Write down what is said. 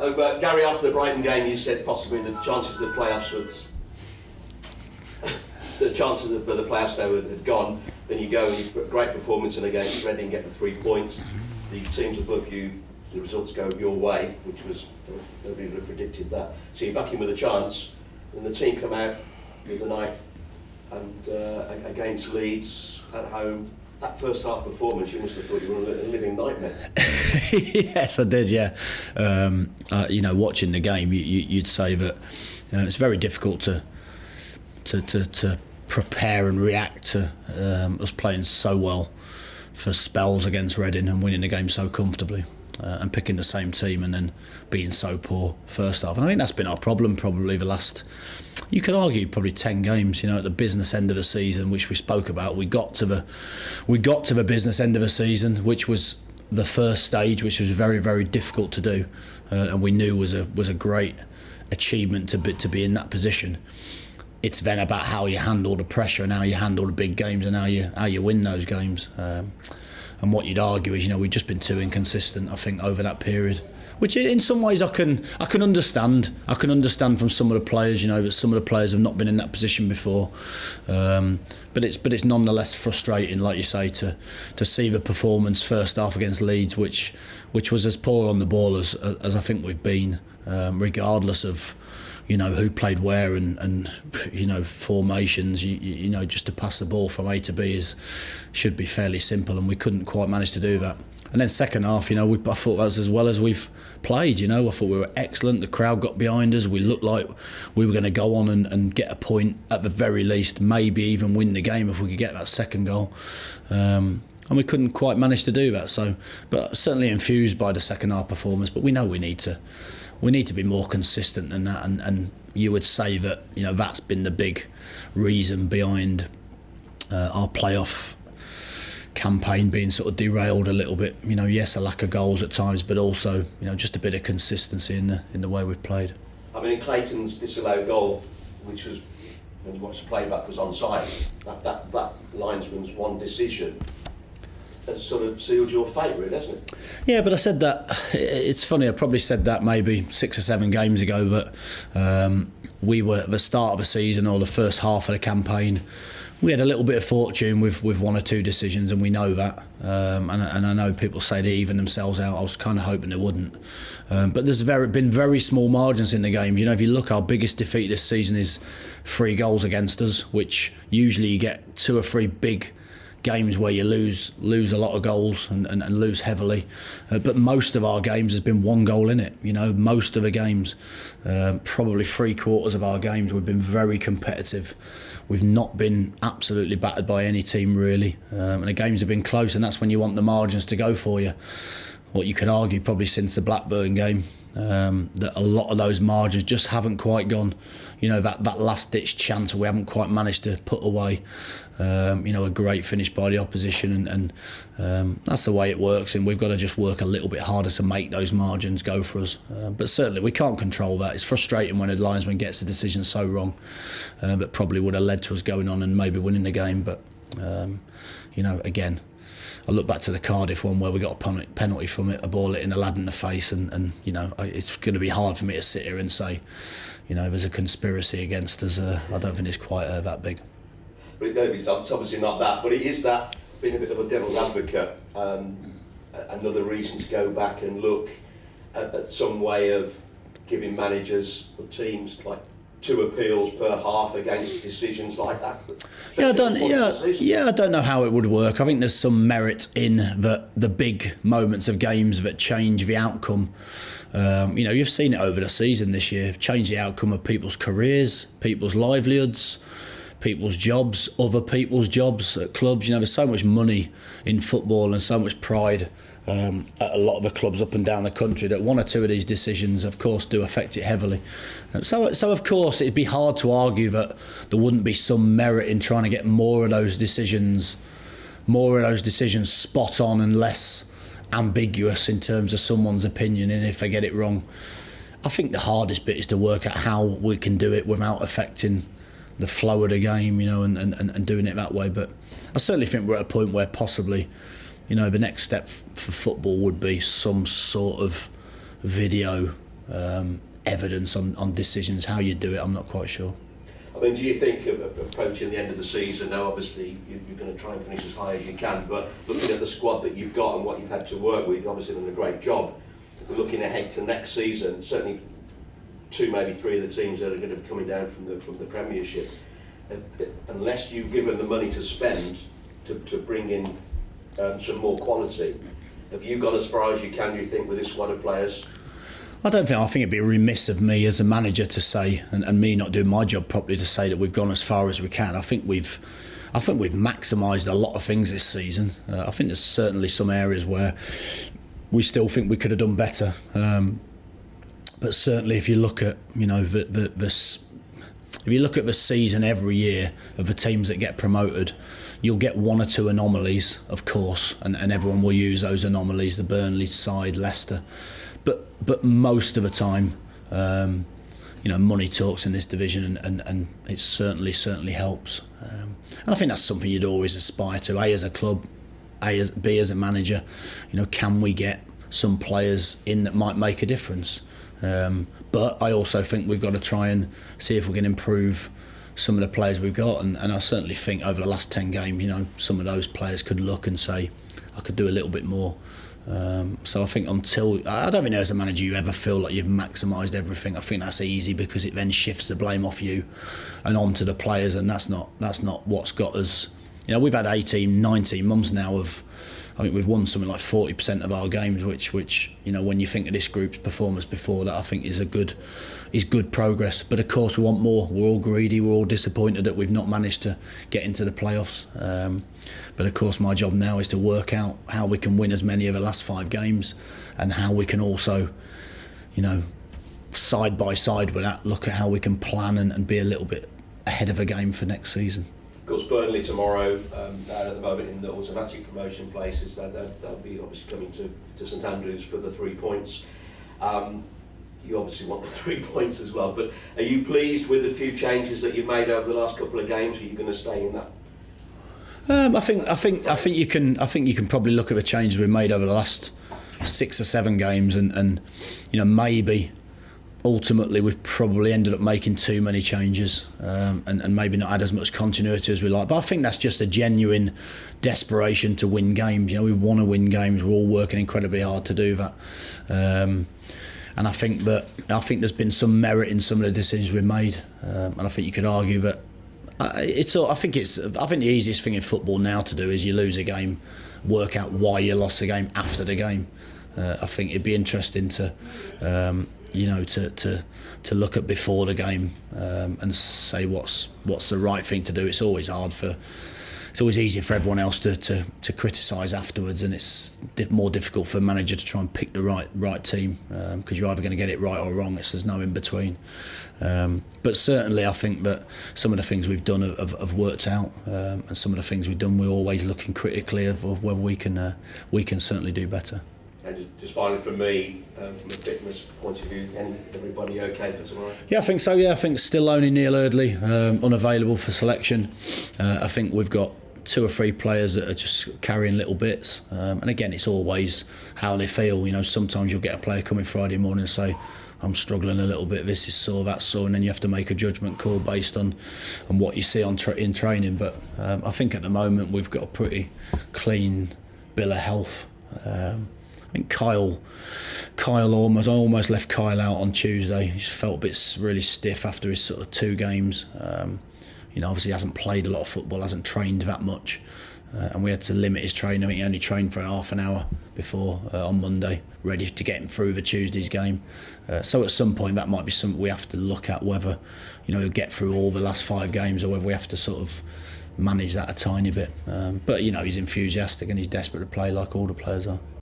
But Gary, after the Brighton game, you said possibly the chances of the playoffs was the chances of the playoffs now had gone. Then you go and you put a great performance in a game. Reading get the 3 points. The teams above you, the results go your way, which was nobody would have predicted that. So you're back in with a chance, and the team come out with the night and against Leeds at home. That first half performance, you must have thought you were a living nightmare. Yes, I did. Yeah, watching the game, you'd say that it's very difficult to prepare and react to us playing so well for spells against Reading and winning the game so comfortably, and picking the same team and then being so poor first half. And I think that's been our problem probably the last, you could argue, probably 10 games. At the business end of the season, which we spoke about, we got to the business end of the season, which was the first stage, which was very, very difficult to do, and we knew was a great achievement to be in that position. It's then about how you handle the pressure and how you handle the big games and how you win those games. And what you'd argue is, we've just been too inconsistent, I think, over that period. Which in some ways I can understand. I can understand from some of the players, that some of the players have not been in that position before. But it's nonetheless frustrating, like you say, to see the performance first half against Leeds, which was as poor on the ball as I think we've been, regardless of who played where and formations. Just to pass the ball from A to B should be fairly simple, and we couldn't quite manage to do that. And then second half, I thought that was as well as we've played. I thought we were excellent. The crowd got behind us. We looked like we were going to go on and get a point at the very least, maybe even win the game if we could get that second goal. And we couldn't quite manage to do that. So, but certainly infused by the second half performance. But we know we need to be more consistent than that. And you would say that that's been the big reason behind our playoff campaign being sort of derailed a little bit. Yes, a lack of goals at times, but also just a bit of consistency in the way we've played. I mean, in Clayton's disallowed goal, which was, when you watch the playback, was onside. That linesman's one decision has sort of sealed your fate, really, hasn't it? Yeah, but I said that. It's funny. I probably said that maybe 6 or 7 games ago, but we were at the start of the season or the first half of the campaign. We had a little bit of fortune with 1 or 2 decisions, and we know that. And I know people say they even themselves out. I was kind of hoping they wouldn't. But there's been very small margins in the games. If you look, our biggest defeat this season is 3 goals against us, which usually you get 2 or 3 big games where you lose a lot of goals and lose heavily. But most of our games has been 1 goal in it. Most of the games, probably 3/4 of our games, we've been very competitive. We've not been absolutely battered by any team, really. And the games have been close, and that's when you want the margins to go for you. What you could argue probably since the Blackburn game, that a lot of those margins just haven't quite gone. That last-ditch chance we haven't quite managed to put away. A great finish by the opposition, and that's the way it works, and we've got to just work a little bit harder to make those margins go for us. But certainly we can't control that. It's frustrating when a linesman gets the decision so wrong, that probably would have led to us going on and maybe winning the game. But again, I look back to the Cardiff one where we got a penalty from it, a ball hitting a lad in the face, and it's going to be hard for me to sit here and say, there's a conspiracy against us. I don't think it's quite that big. But it's obviously not that, but it is that, being a bit of a devil's advocate, another reason to go back and look at some way of giving managers or teams like 2 appeals per half against decisions like that. I don't know how it would work. I think there's some merit in the big moments of games that change the outcome. You've seen it over the season this year, change the outcome of people's careers, people's livelihoods, people's jobs, other people's jobs at clubs. There's so much money in football and so much pride at a lot of the clubs up and down the country that 1 or 2 of these decisions, of course, do affect it heavily. So of course, it'd be hard to argue that there wouldn't be some merit in trying to get more of those decisions spot on and less ambiguous in terms of someone's opinion, and if they get it wrong. I think the hardest bit is to work out how we can do it without affecting the flow of the game, and doing it that way. But I certainly think we're at a point where possibly, the next step for football would be some sort of video evidence on decisions. How you do it, I'm not quite sure. I mean, do you think of approaching the end of the season now? Obviously, you're going to try and finish as high as you can, but looking at the squad that you've got and what you've had to work with, obviously done a great job. We're looking ahead to next season. Certainly, 2, maybe 3 of the teams that are going to be coming down from the Premiership. Unless you've given the money to spend to bring in some more quality, have you gone as far as you can, do you think, with this squad of players? I think it'd be remiss of me as a manager to say, and me not doing my job properly, to say that we've gone as far as we can. I think we've maximised a lot of things this season. I think there's certainly some areas where we still think we could have done better. But certainly, if you look at if you look at the season every year of the teams that get promoted, you'll get 1 or 2 anomalies, of course, and everyone will use those anomalies. The Burnley side, Leicester. But most of the time, money talks in this division, and it certainly helps. And I think that's something you'd always aspire to. A, as a club, B, as a manager. Can we get some players in that might make a difference? But I also think we've got to try and see if we can improve some of the players we've got, and I certainly think over the last 10 games, some of those players could look and say, I could do a little bit more. So I think I don't think as a manager you ever feel like you've maximised everything. I think that's easy because it then shifts the blame off you and onto the players, and that's not what's got us. We've had 18, 19 months now of, I think we've won something like 40% of our games, which when you think of this group's performance before that, I think is good progress. But of course we want more. We're all greedy. We're all disappointed that we've not managed to get into the playoffs. But of course my job now is to work out how we can win as many of the last 5 games, and how we can also, side by side with that, look at how we can plan and be a little bit ahead of a game for next season. Of course, Burnley tomorrow, they're at the moment in the automatic promotion places. They'll be obviously coming to St Andrews for the 3 points. You obviously want the 3 points as well, but are you pleased with the few changes that you've made over the last couple of games? Are you going to stay in that? I think you can probably look at the changes we've made over the last 6 or 7 games, and maybe ultimately we've probably ended up making too many changes, and maybe not had as much continuity as we like. But I think that's just a genuine desperation to win games. We want to win games. We're all working incredibly hard to do that. And I think there's been some merit in some of the decisions we've made, and I think you could argue that I think the easiest thing in football now to do is you lose a game, work out why you lost the game after the game. I think it'd be interesting to look at before the game and say what's the right thing to do. It's always easier for everyone else to criticise afterwards, and it's more difficult for a manager to try and pick the right team, because you're either going to get it right or wrong. There's no in between. But certainly I think that some of the things we've done have worked out, and some of the things we've done we're always looking critically of whether we can certainly do better. And just finally from me, from a fitness point of view, everybody okay for tomorrow? Yeah, I think so. Yeah, I think still only Neil Eardley unavailable for selection. I think we've got 2 or 3 players that are just carrying little bits, and again, it's always how they feel. Sometimes you'll get a player coming Friday morning and say, I'm struggling a little bit, this is sore, that's sore, and then you have to make a judgment call based on what you see in training. But I think at the moment we've got a pretty clean bill of health. I think Kyle almost left Kyle out on Tuesday. He just felt a bit really stiff after his sort of 2 games. Obviously he hasn't played a lot of football, hasn't trained that much, and we had to limit his training. I think he only trained for half an hour before on Monday, ready to get him through the Tuesday's game. So at some point that might be something we have to look at, whether he'll get through all the last 5 games or whether we have to sort of manage that a tiny bit. But he's enthusiastic and he's desperate to play like all the players are.